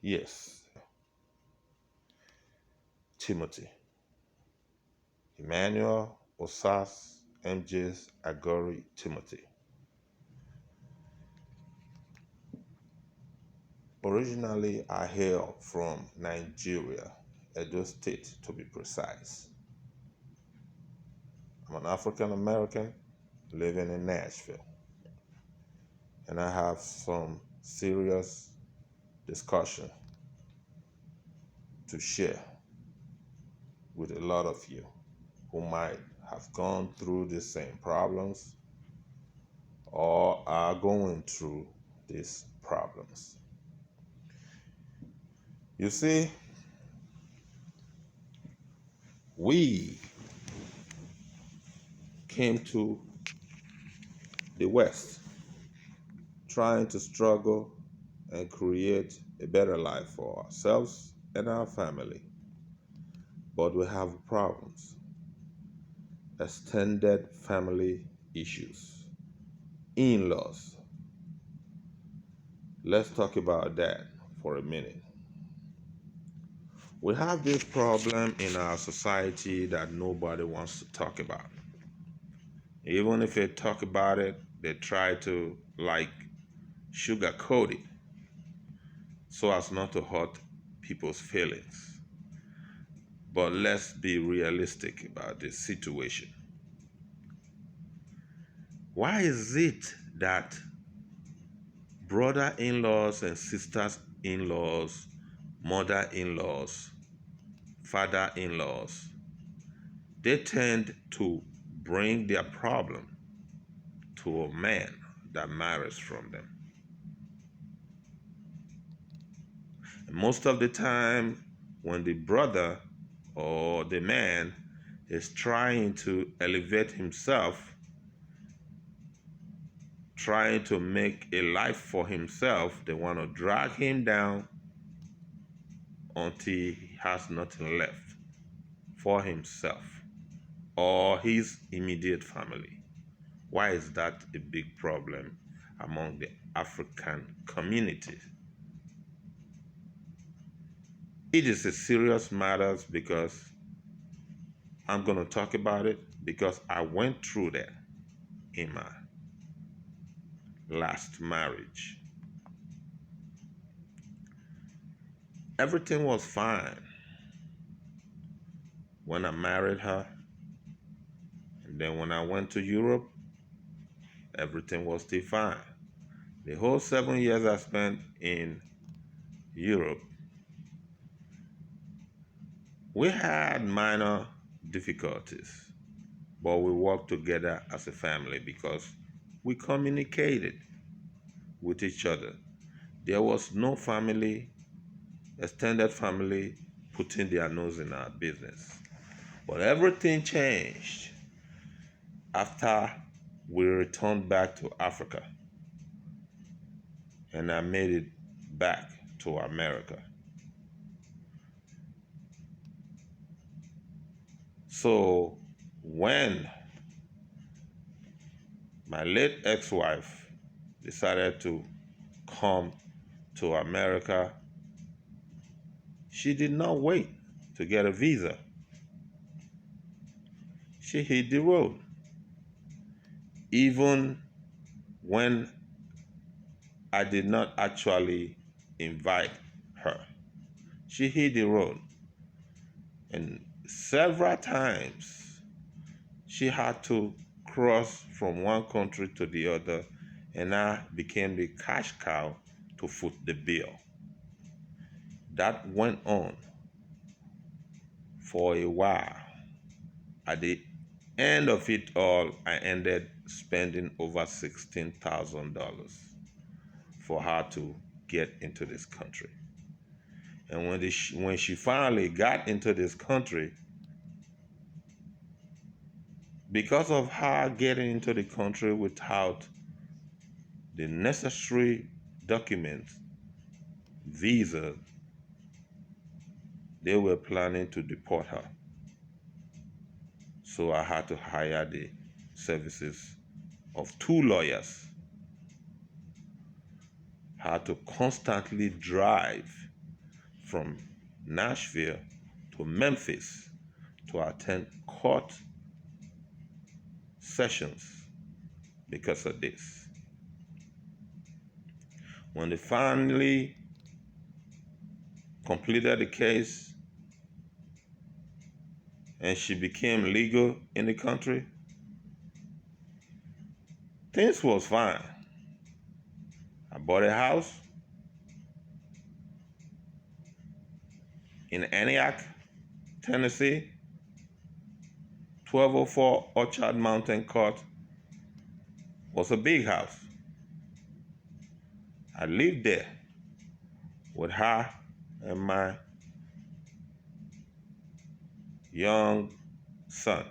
Yes, Timothy, Emmanuel Osas MJ's Agori Timothy. Originally, I hail from Nigeria, Edo State to be precise. I'm an African American living in Nashville, and I have some serious discussion to share with a lot of you who might have gone through the same problems or are going through these problems. You see, we came to the West trying to struggle and create a better life for ourselves and our family. But we have problems, extended family issues, in laws. Let's talk about that for a minute. We have this problem in our society that nobody wants to talk about. Even if they talk about it, they try to sugarcoat it so as not to hurt people's feelings. But let's be realistic about this situation. Why is it that brother-in-laws and sisters-in-laws, mother-in-laws, father-in-laws, they tend to bring their problem to a man that marries from them? And most of the time, when the brother or the man is trying to elevate himself, trying to make a life for himself, they want to drag him down until he has nothing left for himself or his immediate family. Why is that a big problem among the African community? It is a serious matter because I'm going to talk about it because I went through that in my last marriage. Everything was fine when I married her. And then when I went to Europe, everything was still fine. The whole 7 years I spent in Europe, we had minor difficulties, but we worked together as a family because we communicated with each other. There was no family, extended family, putting their nose in our business. But everything changed after we returned back to Africa and I made it back to America. So when my late ex-wife decided to come to America, she did not wait to get a visa. She hit the road. Even when I did not actually invite her, she hit the road. And several times she had to cross from one country to the other, and I became the cash cow to foot the bill. That went on for a while. At the end of it all, I ended spending over $16,000 for her to get into this country. And when she finally got into this country, because of her getting into the country without the necessary documents, visa, they were planning to deport her. So I had to hire the services of 2 lawyers. Had to constantly drive from Nashville to Memphis to attend court sessions because of this. When they finally completed the case and she became legal in the country, things was fine. I bought a house in Antioch, Tennessee, 1204 Orchard Mountain Court. Was a big house. I lived there with her and my young son,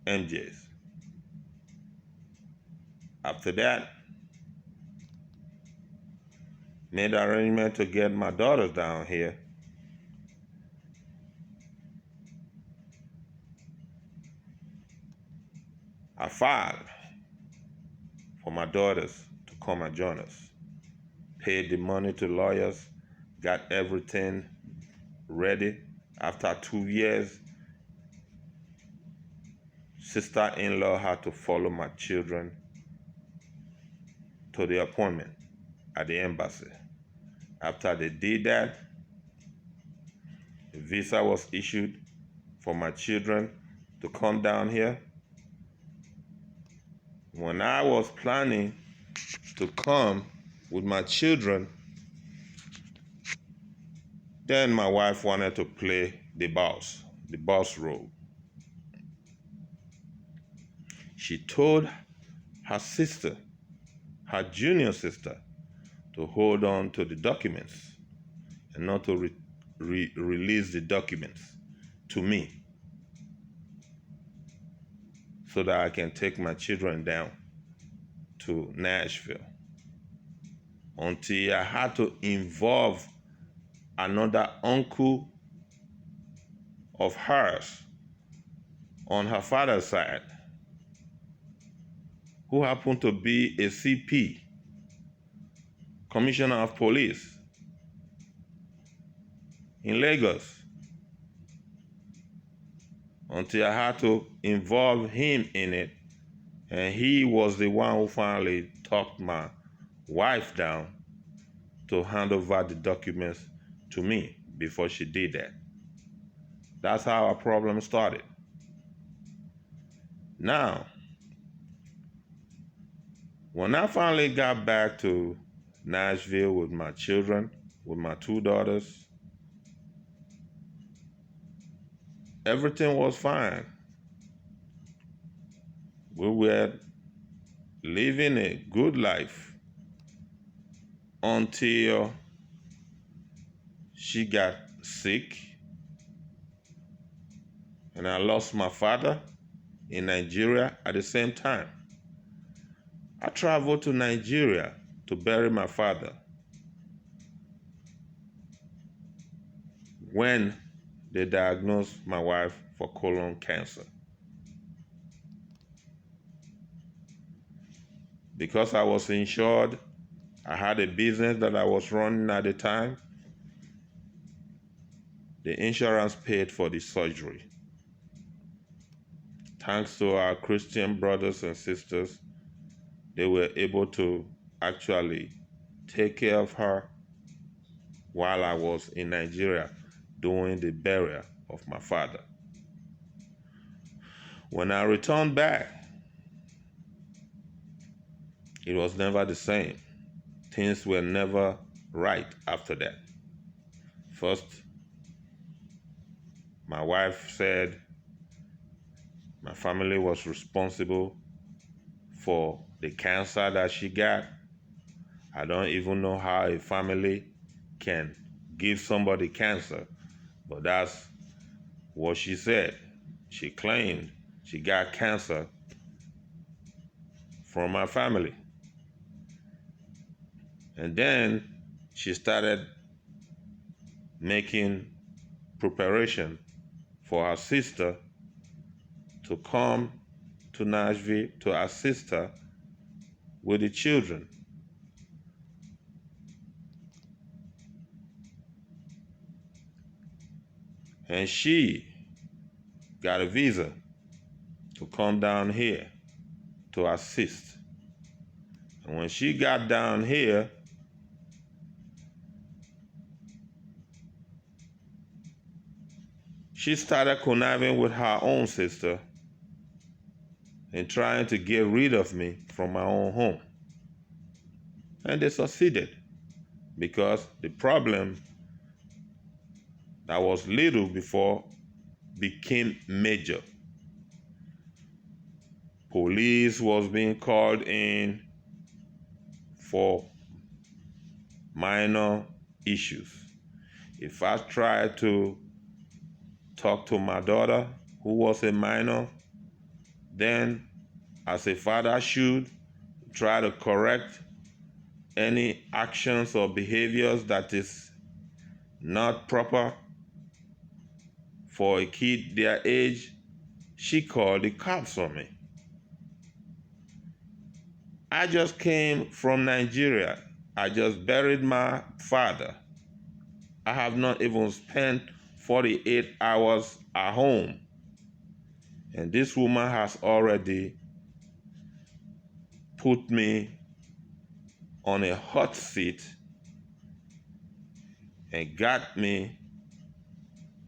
MJ's. After that, made an arrangement to get my daughters down here. I filed for my daughters to come and join us. Paid the money to lawyers, got everything ready. After 2 years, sister-in-law had to follow my children to the appointment at the embassy. After they did that, the visa was issued for my children to come down here. When I was planning to come with my children, then my wife wanted to play the boss role. She told her sister, her junior sister, to hold on to the documents and not to release the documents to me so that I can take my children down to Nashville, until I had to involve another uncle of hers on her father's side, who happened to be a CP, Commissioner of Police in Lagos, until I had to involve him in it. And he was the one who finally talked my wife down to hand over the documents to me before she did that. That's how our problem started. Now, when I finally got back to Nashville with my children, with my 2 daughters, everything was fine. We were living a good life until she got sick and I lost my father in Nigeria at the same time. I traveled to Nigeria to bury my father when they diagnosed my wife for colon cancer. Because I was insured, I had a business that I was running at the time, the insurance paid for the surgery. Thanks to our Christian brothers and sisters, they were able to actually take care of her while I was in Nigeria doing the burial of my father. When I returned back, it was never the same. Things were never right after that. First, my wife said my family was responsible for the cancer that she got. I don't even know how a family can give somebody cancer, but that's what she said. She claimed she got cancer from my family. And then she started making preparation for her sister to come to Nashville to assist her with the children. And she got a visa to come down here to assist. And when she got down here, she started conniving with her own sister and trying to get rid of me from my own home. And they succeeded, because the problem that was little before became major. Police was being called in for minor issues. If I tried to talk to my daughter, who was a minor, then as a father I should try to correct any actions or behaviors that is not proper for a kid their age, she called the cops on me. I just came from Nigeria. I just buried my father. I have not even spent 48 hours at home. And this woman has already put me on a hot seat and got me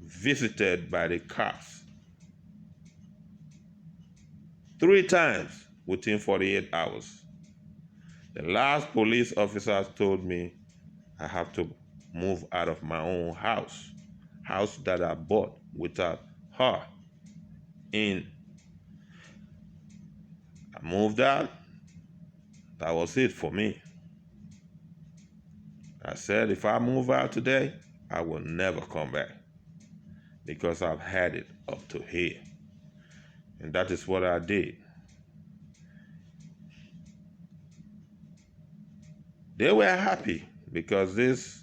visited by the cops 3 times within 48 hours. The last police officer told me I have to move out of my own house that I bought without her in. I moved out. That was it for me. I said, if I move out today, I will never come back, because I've had it up to here. And that is what I did. They were happy because this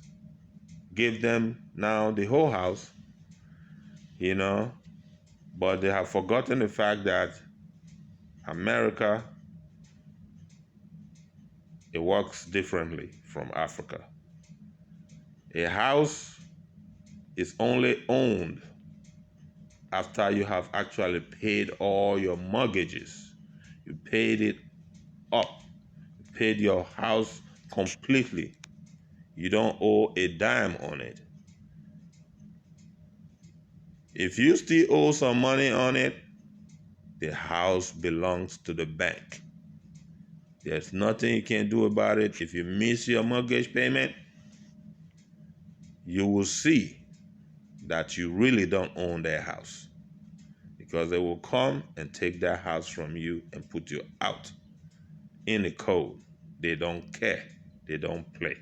gave them now the whole house, but they have forgotten the fact that America, it works differently from Africa. A house is only owned after you have actually paid all your mortgages. You paid it up. You paid your house completely. You don't owe a dime on it. If you still owe some money on it, the house belongs to the bank. There's nothing you can do about it. If you miss your mortgage payment, you will see that you really don't own their house, because they will come and take that house from you and put you out in the cold. They don't care. They don't play.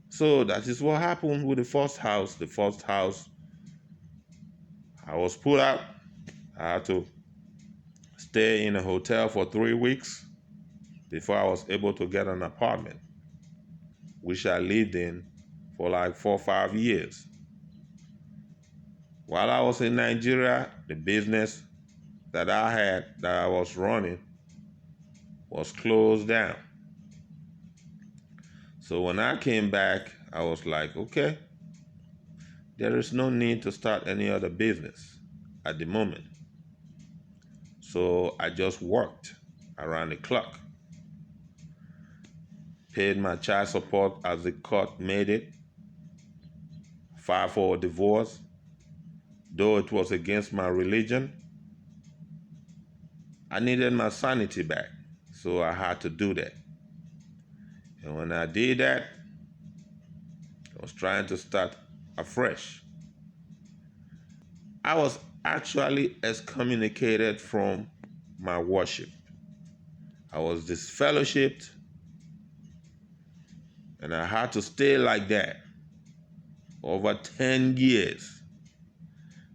So that is what happened with the first house. The first house, I was put out. I had to stay in a hotel for 3 weeks before I was able to get an apartment, which I lived in for like 4 or 5 years. While I was in Nigeria, the business that I was running, was closed down. So when I came back, I was like, okay, there is no need to start any other business at the moment. So I just worked around the clock, paid my child support as the court made it, filed for a divorce, though it was against my religion. I needed my sanity back, so I had to do that. And when I did that, I was trying to start afresh. I was actually excommunicated from my worship. I was disfellowshipped, and I had to stay like that over 10 years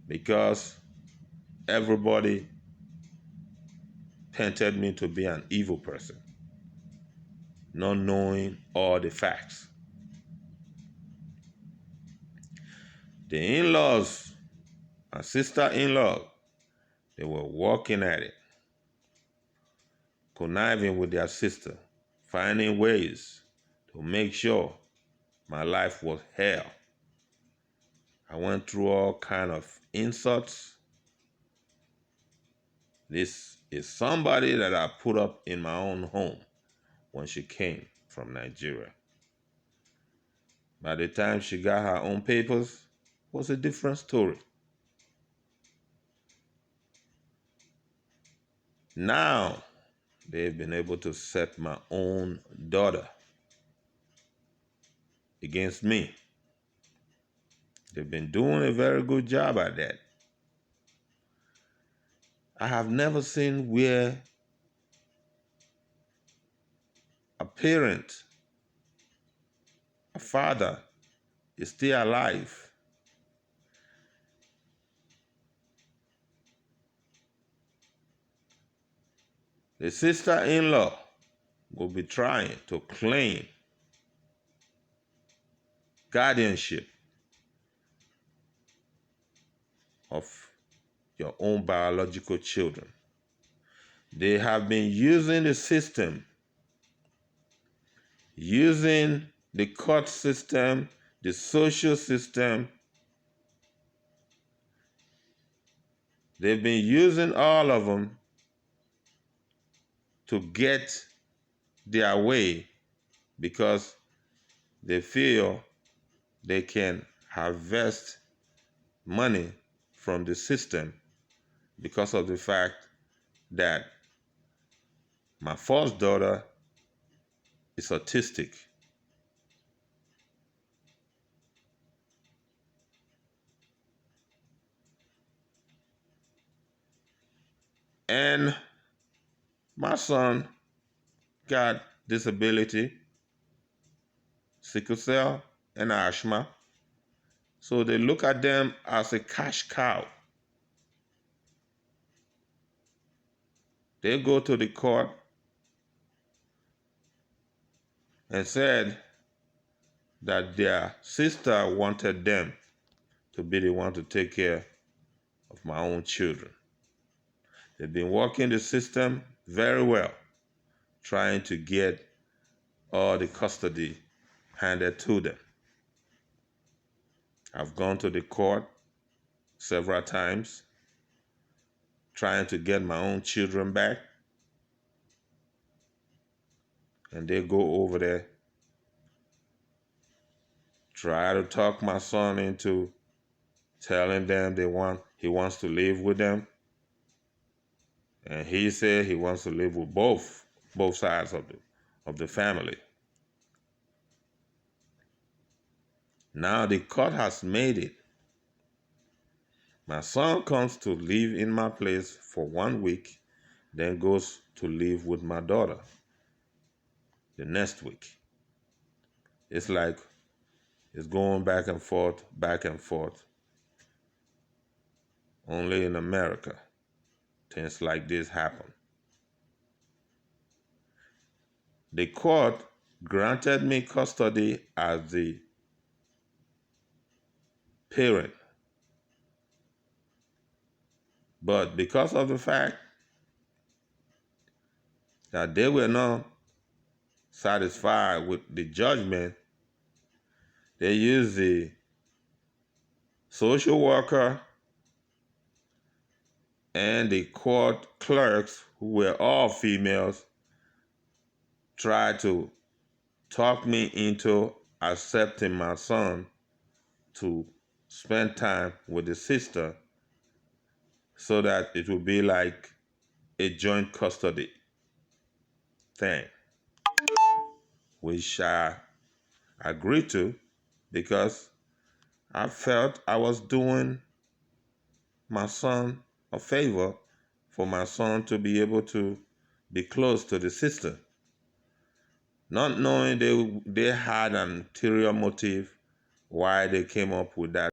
because everybody painted me to be an evil person, not knowing all the facts. The in-laws, my sister-in-law, they were working at it, conniving with their sister, finding ways to make sure my life was hell. I went through all kind of insults. This is somebody that I put up in my own home when she came from Nigeria. By the time she got her own papers, it was a different story. Now, they've been able to set my own daughter against me. They've been doing a very good job at that. I have never seen where a parent, a father, is still alive. The sister-in-law will be trying to claim guardianship of your own biological children. They have been using the system, using the court system, the social system. They've been using all of them to get their way because they feel they can harvest money from the system because of the fact that my first daughter is autistic. And my son got disability, sickle cell, and asthma. So they look at them as a cash cow. They go to the court and said that their sister wanted them to be the one to take care of my own children. They've been working the system very well, trying to get all the custody handed to them. I've gone to the court several times, trying to get my own children back. And they go over there, try to talk my son into telling them he wants to live with them. And he said he wants to live with both sides of the family. Now the court has made it. My son comes to live in my place for 1 week, then goes to live with my daughter the next week. It's like it's going back and forth. Only in America, things like this happen. The court granted me custody as the parent. But because of the fact that they were not satisfied with the judgment, they used the social worker and the court clerks, who were all females, tried to talk me into accepting my son to spend time with the sister so that it would be like a joint custody thing, which I agreed to because I felt I was doing my son a favor for my son to be able to be close to the sister, not knowing they had an ulterior motive why they came up with that.